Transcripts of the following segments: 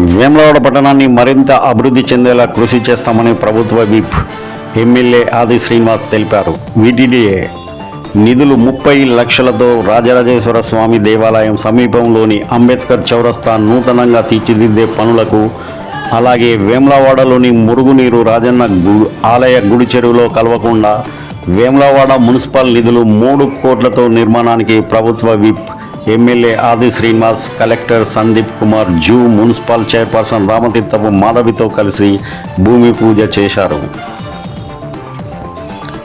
వేములవాడ పట్టణాన్ని మరింత అభివృద్ధి చెందేలా కృషి చేస్తామని ప్రభుత్వ విప్ ఎమ్మెల్యే ఆది శ్రీనివాస్ తెలిపారు. వీటీడీఏ నిధులు 30 లక్షలతో రాజరాజేశ్వర స్వామి దేవాలయం సమీపంలోని అంబేద్కర్ చౌరస్తా నూతనంగా తీర్చిదిద్దే పనులకు, అలాగే వేములవాడలోని మురుగునీరు రాజన్న ఆలయ గుడి చెరువులో కలవకుండా వేములవాడ మున్సిపల్ నిధులు 3 కోట్లతో నిర్మాణానికి ప్రభుత్వ whip MLA Adi Srinivas, collector Sandeep Kumar, జూ మున్సిపల్ చైర్పర్సన్ రామతీర్థపు మాధవితో కలిసి భూమి పూజ చేశారు.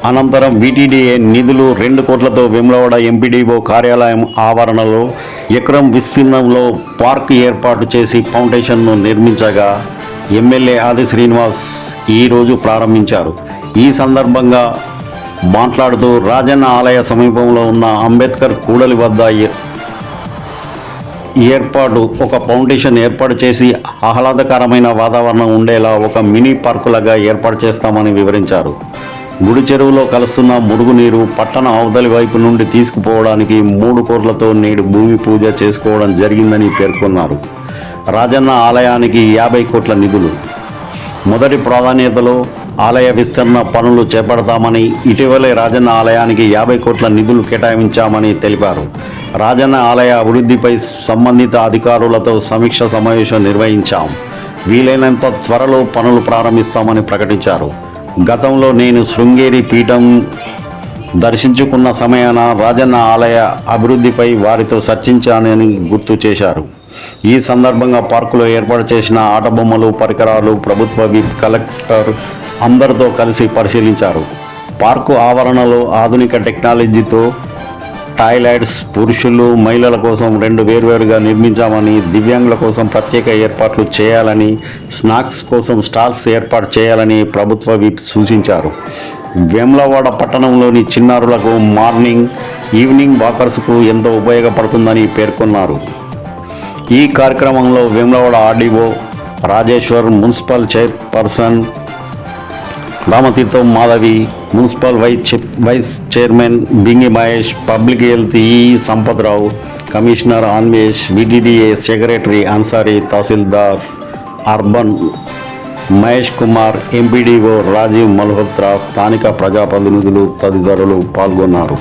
అనంతరం వీటీడీఏ నిధులు 2 కోట్లతో వేములవాడ ఎంపీడీఓ కార్యాలయం ఆవరణలో ఎకరం విస్తీర్ణంలో పార్క్ ఏర్పాటు చేసి ఫౌండేషన్ను నిర్మించగా ఎమ్మెల్యే ఆది శ్రీనివాస్ ఈరోజు ప్రారంభించారు. ఈ సందర్భంగా మాట్లాడుతూ రాజన్న ఆలయ సమీపంలో ఉన్న అంబేద్కర్ కూడలి వద్ద ఒక ఫౌండేషన్ ఏర్పాటు చేసి ఆహ్లాదకరమైన వాతావరణం ఉండేలా ఒక మినీ పార్కులాగా ఏర్పాటు చేస్తామని వివరించారు. గుడి చెరువులో కలుస్తున్న మురుగునీరు పట్టణ అవతలి వైపు నుండి తీసుకుపోవడానికి 3 కోట్లతో నేడు భూమి పూజ చేసుకోవడం జరిగిందని పేర్కొన్నారు. రాజన్న ఆలయానికి 50 కోట్ల నిధులు. మొదటి ప్రాధాన్యతలో ఆలయ విస్తరణ పనులు చేపడతామని, ఇటీవలే రాజన్న ఆలయానికి 50 కోట్ల నిధులు కేటాయించామని తెలిపారు. రాజన్న ఆలయ అభివృద్ధిపై సంబంధిత అధికారులతో సమీక్ష సమావేశం నిర్వహించాం. వీలైనంత త్వరలో పనులు ప్రారంభిస్తామని ప్రకటించారు. గతంలో నేను శృంగేరి పీఠం దర్శించుకున్న సమయాన రాజన్న ఆలయ అభివృద్ధిపై వారితో చర్చించానని గుర్తు చేశారు. ఈ సందర్భంగా పార్కులో ఏర్పాటు చేసిన ఆటబొమ్మలు, పరికరాలు ప్రభుత్వ విప్, కలెక్టర్ అందరితో కలిసి పరిశీలించారు. పార్కు ఆవరణలో ఆధునిక టెక్నాలజీతో టాయిలెట్స్, పురుషులు, మహిళల కోసం 2 వేర్వేరుగా నిర్మించామని, దివ్యాంగుల కోసం ప్రత్యేక ఏర్పాట్లు చేయాలని, స్నాక్స్ కోసం స్టాల్స్ ఏర్పాటు చేయాలని ప్రభుత్వ విప్ సూచించారు. వేములవాడ పట్టణంలోని చిన్నారులకు మార్నింగ్, ఈవినింగ్ వాకర్స్కు ఎంతో ఉపయోగపడుతుందని పేర్కొన్నారు. ఈ కార్యక్రమంలో Vemulawada RDO Rajeshwar, municipal chairperson Ramatheertham Madhavi, municipal vice chairman Bingi Mahesh, public health Sampathrao, commissioner Anvesh, VTDA secretary Ansari, tahsildar urban Mahesh Kumar, MPDO Rajiv Malhotra, స్థానిక ప్రజాప్రతినిధులు తదితరులు పాల్గొన్నారు.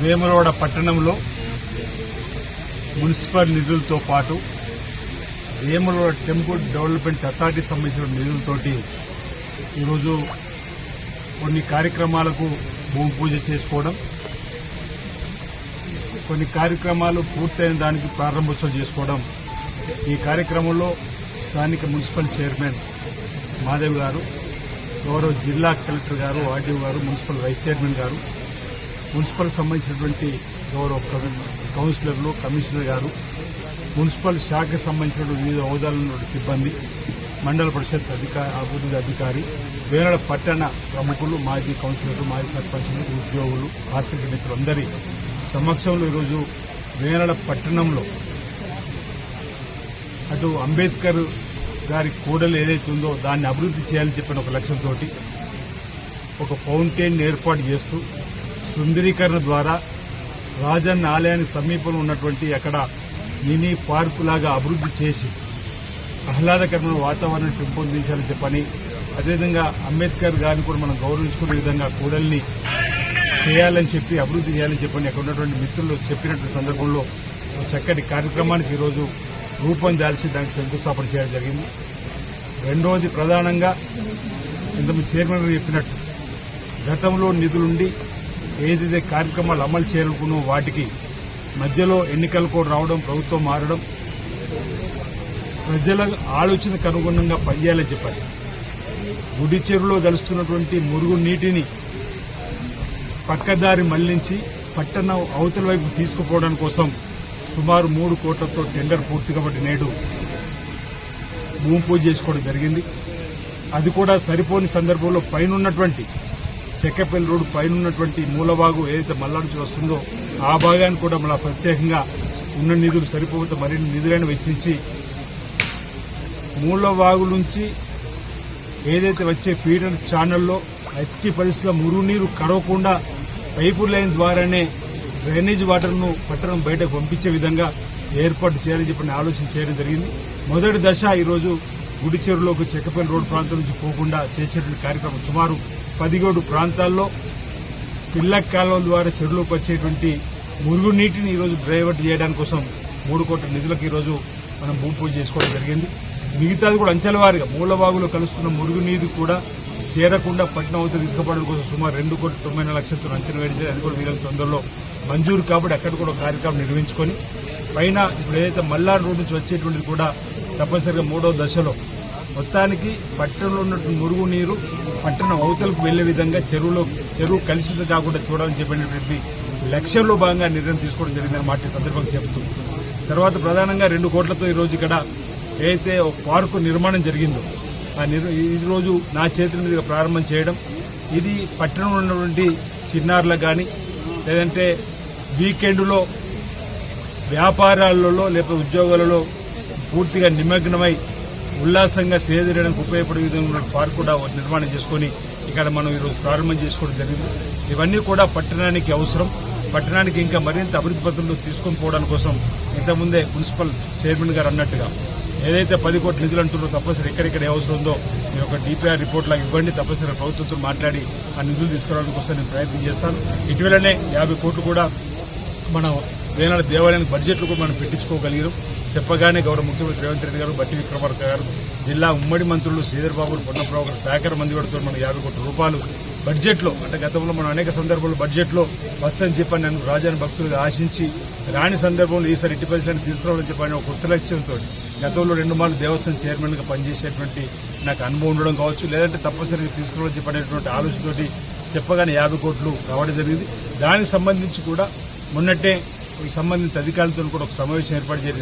వేములవాడ పట్టణంలో మున్సిపల్ నిధులతో పాటు వేములవాడ టెంపుల్ డెవలప్మెంట్ అథారిటీ సంబంధించిన నిధులతోటి ఈరోజు కొన్ని కార్యక్రమాలకు భూమి పూజ చేసుకోవడం, కొన్ని కార్యక్రమాలు పూర్తయిన దానికి ప్రారంభోత్సవం చేసుకోవడం. ఈ కార్యక్రమంలో స్థానిక మున్సిపల్ చైర్మన్ మాధవ్ గారు, గౌరవ జిల్లా కలెక్టర్ గారు, ఆర్డీఓ గారు, మున్సిపల్ వైస్ చైర్మన్ గారు, మున్సిపల్ సంబంధించినటువంటి గౌరవ కౌన్సిలర్లు, కమిషనర్ గారు, మున్సిపల్ శాఖకు సంబంధించిన వివిధ హోదాల సిబ్బంది, మండల పరిషత్ అభివృద్ధి అధికారి, వేములవాడ పట్టణ ప్రముఖులు, మాజీ కౌన్సిలర్లు, మాజీ సర్పంచులు, ఉద్యోగులు, ఆర్థిక మిత్రులందరి సమక్షంలో ఈరోజు వేనల పట్టణంలో అటు అంబేద్కర్ గారి కూడలు ఏదైతే ఉందో దాన్ని అభివృద్ధి చేయాలని చెప్పిన ఒక లక్ష్యంతో ఒక ఫౌంటైన్ ఏర్పాటు చేస్తూ సుందరీకరణ ద్వారా రాజన్న ఆలయానికి సమీపంలో ఉన్నటువంటి అక్కడ మినీ పార్కు లాగా అభివృద్ధి చేసి ఆహ్లాదకరమైన వాతావరణం పెంపొందించాలని చెప్పని, అదేవిధంగా అంబేద్కర్ గారిని కూడా మనం గౌరవించుకునే విధంగా కూడలిని చేయాలని చెప్పి అభివృద్ధి చేయాలని చెప్పని అక్కడ ఉన్నటువంటి మిత్రులు చెప్పినటువంటి సందర్భంలో ఒక చక్కటి కార్యక్రమానికి ఈరోజు రూపం దాల్చి దానికి శంకుస్థాపన చేయడం జరిగింది. రెండవది ప్రధానంగా ఇంతకుముందు చైర్మన్ గారు చెప్పినట్టు గతంలో నిధులుండి ఏదైతే కార్యక్రమాలు అమలు చేయాలనుకున్నో వాటికి మధ్యలో ఎన్నికలు కూడా రావడం, ప్రభుత్వం మారడం, ప్రజల ఆలోచనకు అనుగుణంగా పనిచేయాలని చెప్పాలి. గుడి చెరువులో కలుస్తున్నటువంటి మురుగు నీటిని పక్కదారి మళ్లించి పట్టణం అవతల వైపు తీసుకుపోవడం కోసం సుమారు 3 కోట్లతో టెండర్ పూర్తి కాబట్టి నేడు భూమి పూజ చేసుకోవడం జరిగింది. అది కూడా సరిపోని సందర్భంలో పైనున్నటువంటి చెక్కపల్లి రోడ్డు పైనున్నటువంటి మూలవాగు ఏదైతే మల్లాడు నుంచి వస్తుందో ఆ భాగాన్ని కూడా మళ్ళా ప్రత్యేకంగా ఉన్న నిధులు సరిపోతే మరిన్ని నిధులను వెచ్చించి మూలవాగు నుంచి ఏదైతే వచ్చే ఫీడర్ ఛానల్లో ఎట్టి పరిస్థితుల్లో మురుగునీరు కరవకుండా పైపు లైన్ ద్వారానే డ్రైనేజ్ వాటర్ను పట్టణం బయటకు పంపించే విధంగా ఏర్పాటు చేయాలని చెప్పిన ఆలోచన చేయడం జరిగింది. మొదటి దశ ఈరోజు గుడి చెరువులోకి చెక్కపల్లి రోడ్డు ప్రాంతం నుంచి పోకుండా చేసేటువంటి కార్యక్రమం సుమారు 17 ప్రాంతాల్లో పిల్ల కాలువల ద్వారా చెరువులోకి వచ్చేటువంటి మురుగునీటిని ఈరోజు డైవర్ట్ చేయడానికి కోసం 3 కోట్ల నిధులకు ఈరోజు మనం భూమి పూజ చేసుకోవడం జరిగింది. మిగతాది కూడా అంచెల వారీగా మూలవాగులో కలుస్తున్న మురుగునీరు కూడా చేరకుండా పట్టణం అవుతా తీసుకుపోవడం కోసం సుమారు 2,90 లక్షలతో అంచనా వేయించారు. అది కూడా వీళ్ళ తొందరలో మంజూరు కాబట్టి అక్కడ కూడా కార్యక్రమం నిర్వహించుకొని పైన ఇప్పుడు ఏదైతే మల్లాడు రోడ్డు నుంచి వచ్చేటువంటిది కూడా తప్పనిసరిగా 3వ దశలో మొత్తానికి పట్టణంలో ఉన్నటువంటి మురుగు నీరు పట్టణం అవతలకు వెళ్లే విధంగా చెరువు కలుషితం కాకుండా చూడాలని చెప్పినటువంటి లక్ష్యంలో భాగంగా నిర్ణయం తీసుకోవడం జరిగిందని మాట సందర్భంగా చెబుతూ, తర్వాత ప్రధానంగా 2 కోట్లతో ఈరోజు ఇక్కడ ఏదైతే ఒక పార్కు నిర్మాణం జరిగిందో ఈ రోజు నా చేతుల మీదుగా ప్రారంభం చేయడం, ఇది పట్టణంలో ఉన్నటువంటి చిన్నారులకు కానీ లేదంటే వీకెండ్లో వ్యాపారాలలో లేకపోతే ఉద్యోగాలలో పూర్తిగా నిమగ్నమై ఉల్లాసంగా సేదరియడానికి ఉపయోగపడే విధంగా పార్క్ కూడా నిర్మాణం చేసుకుని ఇక్కడ మనం ఈరోజు ప్రారంభం చేసుకోవడం జరిగింది. ఇవన్నీ కూడా పట్టణానికి అవసరం. పట్టణానికి ఇంకా మరింత అభివృద్ధి పథంలో తీసుకొని పోవడానికి కోసం ఇంతకుముందే మున్సిపల్ చైర్మన్ గారు అన్నట్టుగా ఏదైతే 10 కోట్ల నిధులు అంటున్నారో తప్పనిసరి ఎక్కడెక్కడ ఏ అవసరం ఉందో మీరు ఒక DPR రిపోర్ట్ లాగా ఇవ్వండి. తప్పనిసరి ప్రభుత్వంతో మాట్లాడి ఆ నిధులు తీసుకురావడానికి కోసం నేను ప్రయత్నం చేస్తాను. ఇటీవలనే 50 కోట్లు కూడా మన వేనాడ దేవాలయానికి బడ్జెట్లు కూడా మనం పెట్టించుకోగలిగాం. చెప్పగానే గౌరవ ముఖ్యమంత్రి రేవంత్ రెడ్డి గారు, బట్టి విక్రమార్క గారు, జిల్లా ఉమ్మడి మంత్రులు శ్రీధర్ బాబు, పొన్నప్రావు గారు సహకార మందితో మనం 50 కోట్ల రూపాయలు బడ్జెట్లో, అంటే గతంలో మనం అనేక సందర్భాల్లో బడ్జెట్లో వస్తుందని చెప్పని నన్ను రాజాని భక్తులుగా ఆశించి రాని సందర్భంలో ఈసారి 80% తీసుకురావాలని చెప్పని ఒక కొత్త లక్ష్యంతో గతంలో 2 మార్లు దేవస్థానం చైర్మన్గా పనిచేసేటువంటి నాకు అనుభవం ఉండడం కావచ్చు, లేదంటే తప్పనిసరిగా తీసుకురావాలని చెప్పనేటువంటి ఆలోచనతోటి చెప్పగానే 50 కోట్లు రావడం జరిగింది. దానికి సంబంధించి కూడా మొన్నట్టే సంబంధిత అధికారులతో కూడా ఒక సమావేశం ఏర్పాటు చేసి